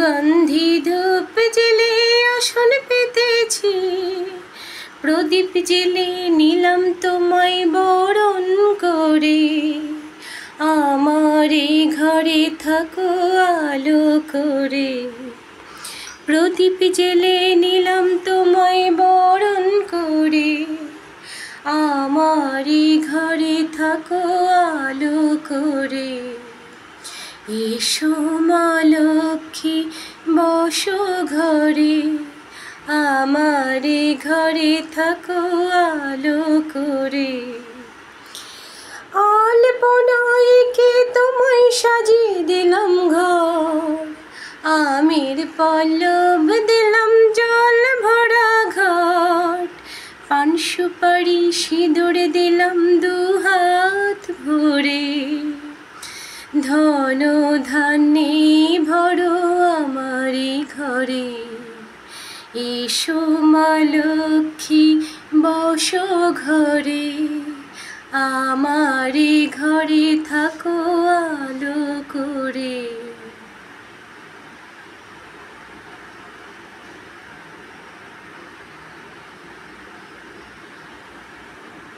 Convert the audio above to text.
সুগন্ধি ধূপ জেলে আসন পেতেছি, প্রদীপ জেলে নিলাম তোমায় বরণ করে। আমার এই ঘরে থাকো আলো করে, প্রদীপ জেলে নিলাম তোমায় বরণ করে। আমার এই ঘরে থাকো আলো করে। এসো মা লক্ষ্মী বসো ঘরে, আমার এই ঘরে থাকো আলো করে। আলপনায় কে তোমায় সাজিয়ে দিলাম ঘর, আমের পল্লব দিলাম জল ভরা ঘট। পান সুপারি সিঁদুর দিলাম দুহাত ভরে, ধন ধান্যে ভরো আমার এই ঘরে। এসো মা লক্ষ্মী বসো ঘরে, আমার এই ঘরে থাকো